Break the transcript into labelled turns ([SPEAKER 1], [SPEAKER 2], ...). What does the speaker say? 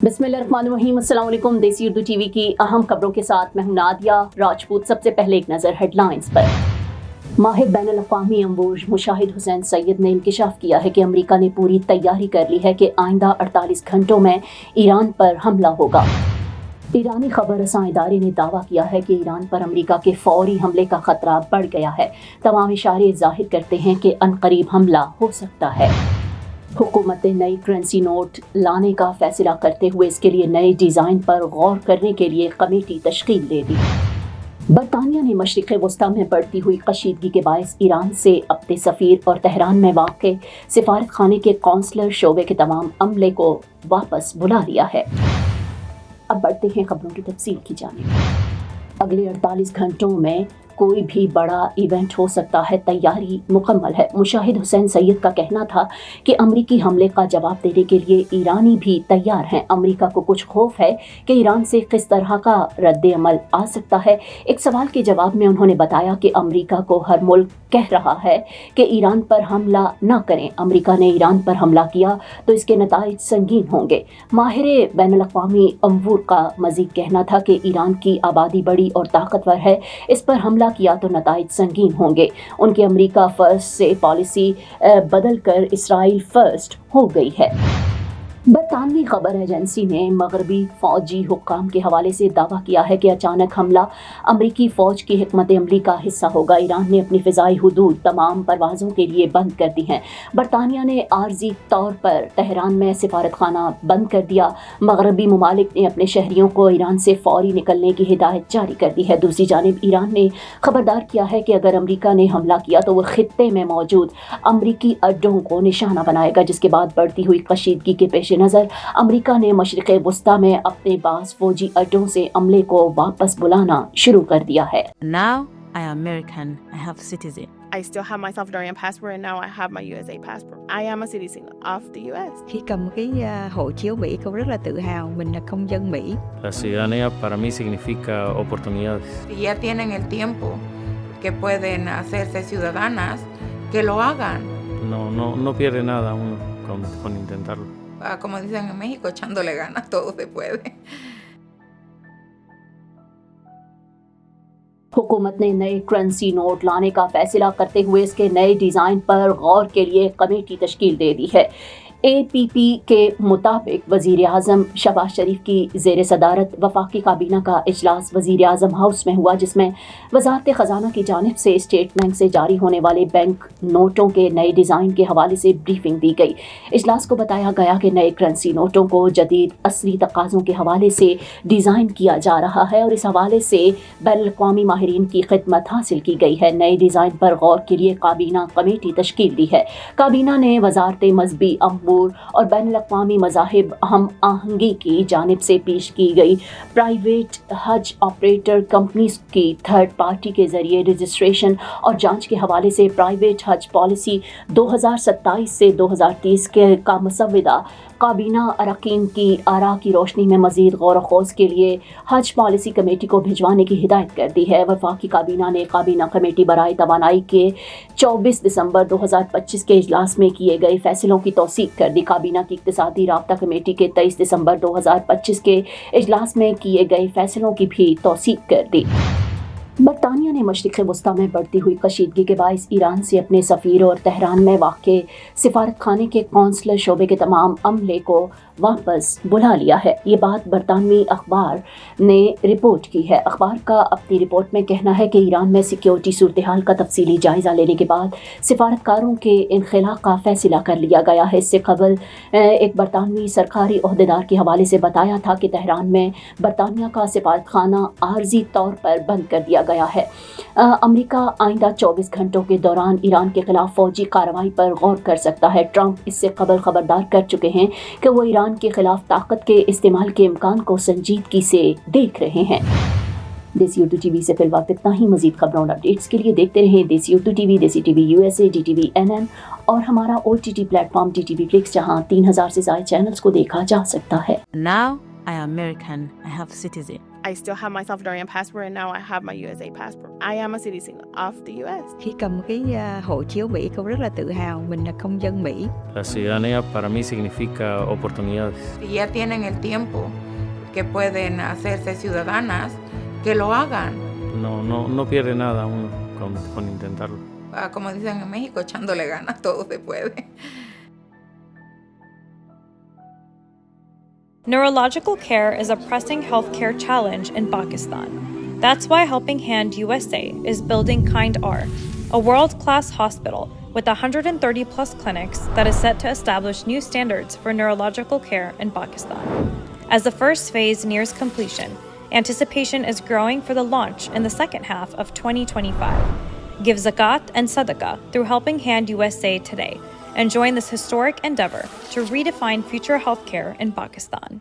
[SPEAKER 1] बिस्मिल्लाहिर्रहमानिर्रहीम। अस्सलाम वालेकुम। देसी उर्दू टीवी की अहम खबरों के साथ मैं हूं नादिया राजपूत। सबसे पहले एक नज़र हेडलाइंस पर। माहिर बैनुल-अक़वामी अमूर मुशाहिद हुसैन सैयद ने इंकिशाफ किया है कि अमेरिका ने पूरी तैयारी कर ली है कि आइंदा 48 घंटों में ईरान पर हमला होगा। ईरानी खबर रसां इदारे ने दावा किया है कि ईरान पर अमेरिका के फौरी हमले का खतरा बढ़ गया है। तमाम इशारे जाहिर करते हैं कि अनकरीब हमला हो सकता है। हुकूमत ने नई करेंसी नोट लाने का फैसला करते हुए इसके लिए नए डिज़ाइन पर गौर करने के लिए कमेटी तश्कील दे दी। बरतानिया ने मशरिक़ वस्ता में बढ़ती हुई कशीदगी के बायस ईरान से अपने सफ़ीर और तेहरान में वाक़ सिफारत खाने के कौंसलर शोबे के तमाम अमले को वापस बुला लिया है। अब बढ़ते हैं खबरों की तफसील की जानिब। अगले 48 घंटों में कोई भी बड़ा इवेंट हो सकता है, तैयारी मुकम्मल है। मुशाहिद हुसैन सैयद का कहना था कि अमरीकी हमले का जवाब देने के लिए ईरानी भी तैयार हैं। अमरीका को कुछ खौफ है कि ईरान से किस तरह का रद्द अमल आ सकता है। एक सवाल के जवाब में उन्होंने बताया कि अमरीका को हर मुल्क कह रहा है कि ईरान पर हमला न करें। अमरीका ने ईरान पर हमला किया तो इसके नताइज संगीन होंगे। माहिर बैनुल-अक़वामी अमूर का मज़ीद कहना था कि ईरान की आबादी बड़ी और ताकतवर है, इस पर हमला किया तो नताइज संगीन होंगे। उनकी अमेरिका फर्स्ट से पॉलिसी बदलकर इसराइल फर्स्ट हो गई है। बरतानवी खबर एजेंसी ने मगरबी फौजी हुक्काम के हवाले से दावा किया है कि अचानक हमला अमरीकी फ़ौज की हिकमत अमली का हिस्सा होगा। ईरान ने अपनी फ़िज़ाई हुदूद तमाम परवाज़ों के लिए बंद कर दी हैं। बरतानिया ने आर्जी तौर पर तेहरान में सिफारत खाना बंद कर दिया। मगरबी ममालिक ने अपने शहरियों को ईरान से फ़ौरी निकलने की हिदायत जारी कर दी है। दूसरी जानिब ईरान ने खबरदार किया है कि अगर अमरीका ने हमला किया तो वह खित्ते में मौजूद अमरीकी अड्डों को निशाना बनाएगा, जिसके बाद बढ़ती हुई कशीदगी के पेश नज़र अमेरिका ने मशरिक़ वस्ता में अपने बास फौजी अड्डों से अमले को वापस बुलाना शुरू कर दिया है।
[SPEAKER 2] Now I am American. I have citizen.
[SPEAKER 3] I still have my Salvadorian passport and now I have my USA passport. I am a citizen of the US.
[SPEAKER 4] Khi cầm cái hộ chiếu Mỹ, cô rất là tự hào mình là công dân Mỹ.
[SPEAKER 5] La ciudadanía para mí significa oportunidades.
[SPEAKER 6] Si ya tienen el tiempo que pueden hacerse ciudadanas, que lo hagan.
[SPEAKER 5] No pierde nada uno con intentarlo.
[SPEAKER 6] Como dicen en México, echándole ganas todo se puede.
[SPEAKER 1] हुकूमत ने नए currency note लाने का फैसला करते हुए इसके नए डिज़ाइन पर गौर के लिए कमेटी तश्कील दे दी है। APP के मुताबिक वज़ीर आज़म शहबाज शरीफ की ज़ेर सदारत वफाकी काबीना का इजलास वज़ीर आज़म हाउस में हुआ, जिसमें वज़ारत ख़ज़ाना की जानिब से स्टेट बैंक से जारी होने वाले बैंक नोटों के नए डिज़ाइन के हवाले से ब्रीफिंग दी गई। इजलास को बताया गया कि नए करेंसी नोटों को जदीद असली तकाज़ों के हवाले से डिज़ाइन किया जा रहा है और इस हवाले से बैनुल-अक़वामी माहिरीन की खिदमत हासिल की गई है। नए डिज़ाइन पर गौर के लिए काबीना कमेटी तश्कील दी है। काबीना ने वज़ारत मज़हबी और बैनुल-अक़वामी मज़ाहिब हम आहंगी की जानिब से पेश की गई प्राइवेट हज ऑपरेटर कंपनीज की थर्ड पार्टी के ज़रिए रजिस्ट्रेशन और जांच के हवाले से प्राइवेट हज पॉलिसी 2027 से 2030 के का मसविदा काबीना अरकान की आरा की रोशनी में मज़ीद गौर खोज के लिए हज पॉलिसी कमेटी को भिजवाने की हिदायत कर दी है। वफाकी काबीना ने काबीना कमेटी बराए तवानाई के 24 दिसंबर 2025 के इजलास में किए गए फैसलों की तौसीक कर दी। काबीना की इक़्तिसादी राब्ता कमेटी के 23 दिसंबर 2025 के इजलास में किए गए फैसलों की भी तौसीक कर दी। बरतानिया ने मशरिक़ वस्ता में बढ़ती हुई कशीदगी के बायस ईरान से अपने सफ़ीर और तेहरान में वाक़ सिफारत खाने के कौंसलर शोबे के तमाम अमले को वापस बुला लिया है। ये बात बरतानवी अखबार ने रिपोर्ट की है। अखबार का अपनी रिपोर्ट में कहना है कि ईरान में सिक्योरिटी सूरत हाल का तफसीली जायज़ा लेने के बाद सिफारतकारों के इनखला का फ़ैसला कर लिया गया है। इससे कबल एक बरतानवी सरकारी ओहदेदार के हवाले से बताया था कि तेहरान में बरतानिया का सिफारत खाना आर्जी तौर पर बंद कर दिया गया है। अमेरिका आइंदा 24 घंटों के दौरान ईरान के खिलाफ फ़ौजी कार्रवाई पर गौर कर सकता है। ट्रंप इससे कबल खबरदार कर चुके हैं कि वो ईरान के खिलाफ ताकत के इस्तेमाल के इम्कान को संजीदगी से देख रहे हैं। देसी उर्दू टीवी से फिलहाल इतना ही। मजीद खबरों और अपडेट्स के लिए देखते रहें देसी उर्दू टीवी, देसी टीवी USA, DTV NN और हमारा OTT प्लेटफॉर्म DTV Flix, जहां 3000 से ज़ायद चैनल्स को देखा जा सकता है।
[SPEAKER 2] Now I am American. I have citizen.
[SPEAKER 3] I still have my Salvadorian passport and now I have my USA passport. I am a citizen of the US.
[SPEAKER 4] Khi cầm cái hộ chiếu Mỹ, cô rất là tự hào mình là công dân Mỹ.
[SPEAKER 5] La ciudadanía para mí significa oportunidades.
[SPEAKER 6] Si ya tienen el tiempo que pueden hacerse ciudadanas, que lo hagan.
[SPEAKER 5] No pierde nada uno con intentarlo.
[SPEAKER 6] Como dicen en México, echándole ganas, todo se puede.
[SPEAKER 7] Neurological care is a pressing healthcare challenge in Pakistan. That's why Helping Hand USA is building Kind R, a world-class hospital with 130 plus clinics that is set to establish new standards for neurological care in Pakistan. As the first phase nears completion, anticipation is growing for the launch in the second half of 2025. Give zakat and sadaqah through Helping Hand USA today and join this historic endeavor to redefine future healthcare in Pakistan.